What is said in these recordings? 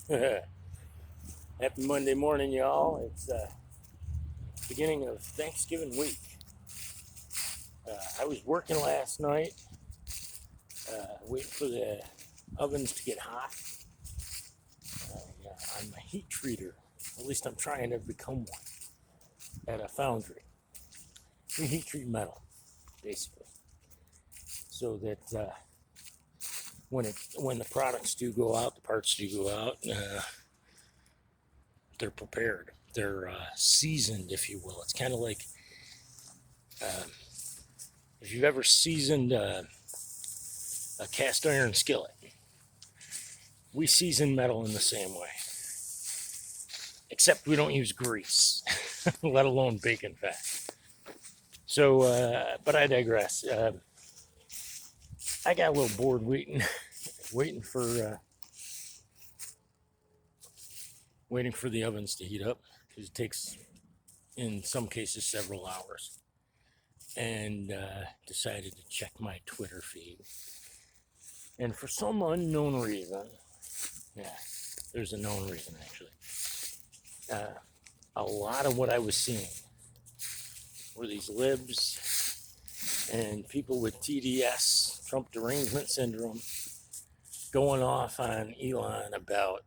Happy Monday morning, y'all. It's beginning of Thanksgiving week. I was working last night, waiting for the ovens to get hot on my heat treater. At least I'm trying to become one at a foundry. We heat treat metal, basically, so that when the products do go out, the parts do go out, they're prepared. They're seasoned, if you will. It's kind of like uh, if you've ever seasoned a cast iron skillet. We season metal in the same way, except we don't use grease, let alone bacon fat. So, but I digress. I got a little bored waiting for the ovens to heat up because it takes, in some cases, several hours. And decided to check my Twitter feed, and for some unknown reason, yeah, there's a known reason actually. A lot of what I was seeing were these libs and people with TDS, Trump derangement syndrome, going off on Elon about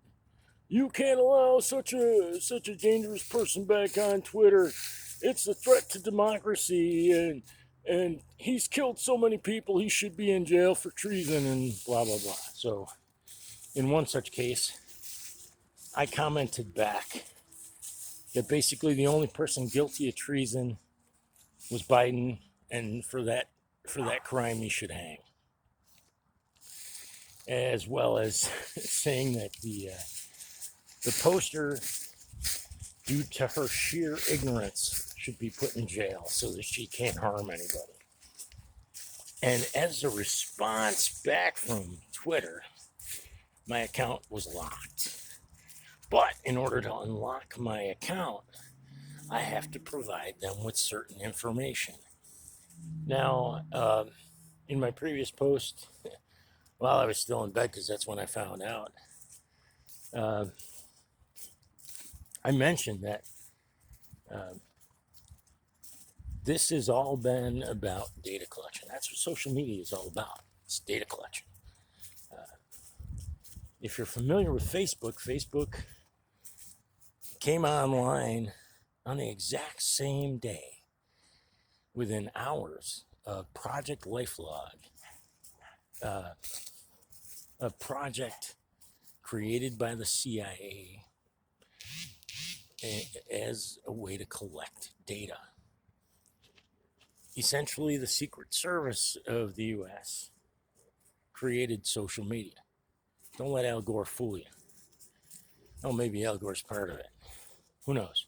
you can't allow such a dangerous person back on Twitter. It's a threat to democracy, and he's killed so many people. He should be in jail for treason and blah blah blah. So, in one such case, I commented back that basically the only person guilty of treason was Biden, and for that crime he should hang, as well as saying that the poster, due to her sheer ignorance, should be put in jail so that she can't harm anybody. And as a response back from Twitter, my account was locked. But in order to unlock my account, I have to provide them with certain information. Now, in my previous post, while I was still in bed, because that's when I found out, uh, I mentioned that uh, this has all been about data collection. That's what social media is all about. It's data collection. If you're familiar with Facebook, Facebook came online on the exact same day, within hours of Project Lifelog, uh, a project created by the CIA as a way to collect data. Essentially, the Secret Service of the US created social media. Don't let Al Gore fool you. Oh, maybe Al Gore's part of it. Who knows?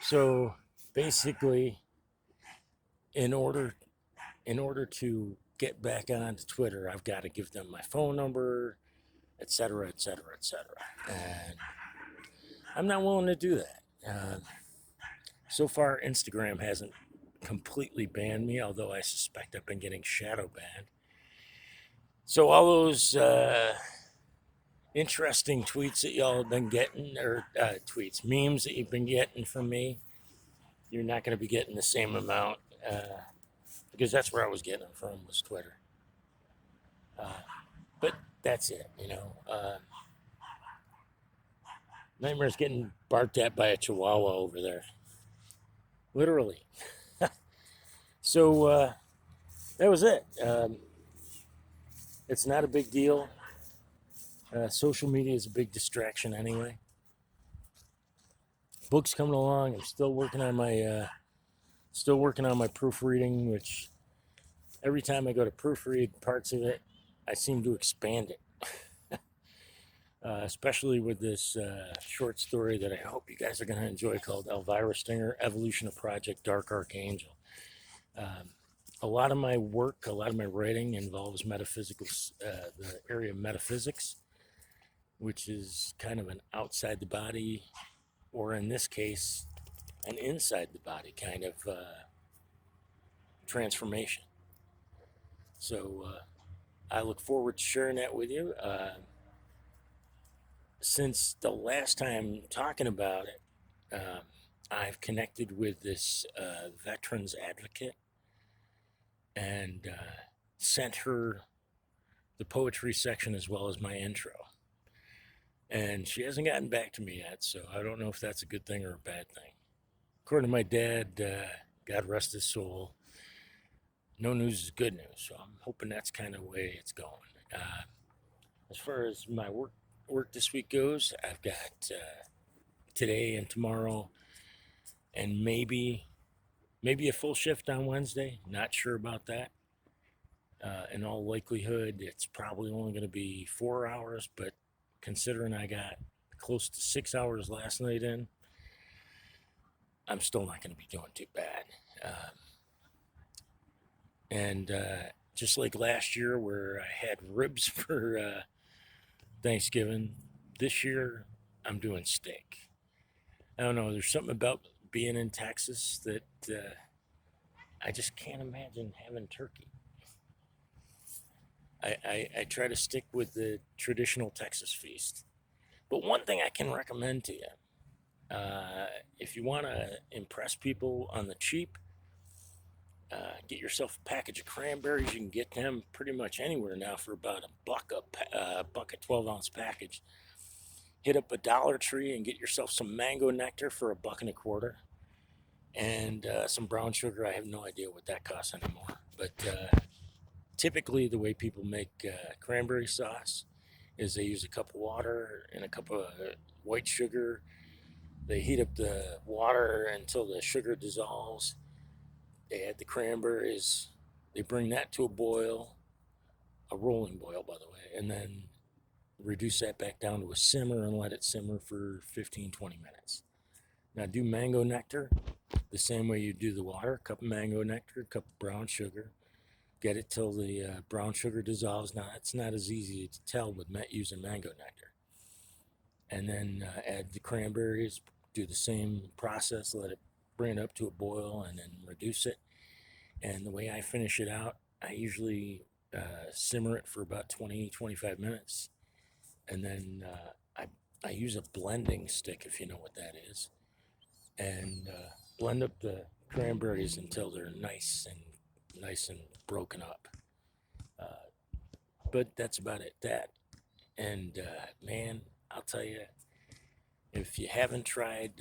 So basically, in order to get back onto Twitter, I've got to give them my phone number, etc., etc., etc. And I'm not willing to do that. So far, Instagram hasn't completely banned me, although I suspect I've been getting shadow banned. So all those interesting tweets that y'all have been getting, or memes that you've been getting from me, you're not going to be getting the same amount, because that's where I was getting them from, was Twitter. But that's it, you know. Nightmare's getting barked at by a chihuahua over there, literally. So that was it. It's not a big deal. Social media is a big distraction anyway. Books coming along. I'm still working on my proofreading, which every time I go to proofread parts of it, I seem to expand it. Especially with this short story that I hope you guys are going to enjoy, called Elvira Stinger, Evolution of Project Dark Archangel. A lot of my work, a lot of my writing involves metaphysical, the area of metaphysics, which is kind of an outside the body, or in this case, an inside the body kind of transformation. So I look forward to sharing that with you. since the last time talking about it, I've connected with this veterans advocate and sent her the poetry section as well as my intro. And she hasn't gotten back to me yet, so I don't know if that's a good thing or a bad thing. According to my dad, God rest his soul, no news is good news. So I'm hoping that's kind of the way it's going. As far as my work this week goes, I've got today and tomorrow, and maybe a full shift on Wednesday. Not sure about that. In all likelihood, it's probably only going to be 4 hours, but considering I got close to 6 hours last night in, I'm still not going to be doing too bad. And just like last year where I had ribs for Thanksgiving, this year I'm doing steak. I don't know, there's something about being in Texas that I just can't imagine having turkey. I try to stick with the traditional Texas feast. But one thing I can recommend to you, if you want to impress people on the cheap, get yourself a package of cranberries. You can get them pretty much anywhere now for about a buck a 12-ounce package. Hit up a Dollar Tree and get yourself some mango nectar for $1.25, and some brown sugar. I have no idea what that costs anymore, but typically the way people make cranberry sauce is they use a cup of water and a cup of white sugar. They heat up the water until the sugar dissolves. They add the cranberries. They bring that to a boil, a rolling boil, by the way, and then reduce that back down to a simmer and let it simmer for 15-20 minutes. Now do mango nectar the same way you do the water. Cup of mango nectar, cup of brown sugar. Get it till the brown sugar dissolves. Now it's not as easy to tell with using mango nectar. And then add the cranberries. Do the same process. Let it bring it up to a boil and then reduce it. And the way I finish it out, I usually simmer it for about 20-25 minutes. And then I use a blending stick, if you know what that is, and blend up the cranberries until they're nice and broken up. But that's about it. That, and man, I'll tell you, if you haven't tried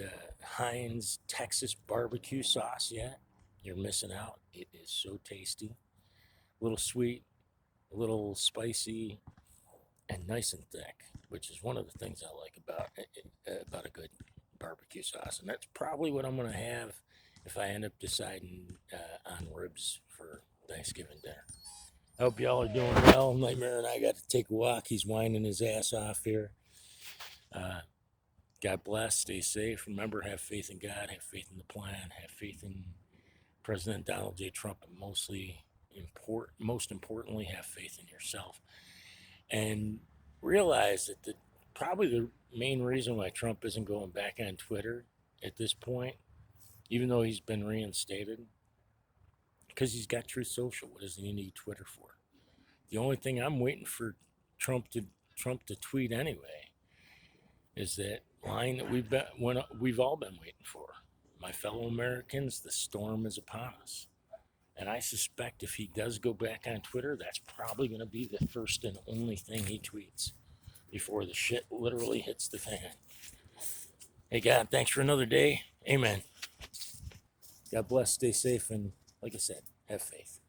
Heinz Texas barbecue sauce yet, you're missing out. It is so tasty, a little sweet, a little spicy, and nice and thick, which is one of the things I like about a good barbecue sauce. And that's probably what I'm going to have if I end up deciding on ribs for Thanksgiving dinner. I hope y'all are doing well. Nightmare and I got to take a walk. He's winding his ass off here. God bless. Stay safe. Remember, have faith in God. Have faith in the plan. Have faith in President Donald J. Trump. And most importantly, have faith in yourself. And realize that probably the main reason why Trump isn't going back on Twitter at this point, even though he's been reinstated, because he's got Truth Social. What does he need Twitter for? The only thing I'm waiting for Trump to tweet anyway is that line that we've all been waiting for. My fellow Americans, the storm is upon us. And I suspect if he does go back on Twitter, that's probably going to be the first and only thing he tweets before the shit literally hits the fan. Hey, God, thanks for another day. Amen. God bless, stay safe, and like I said, have faith.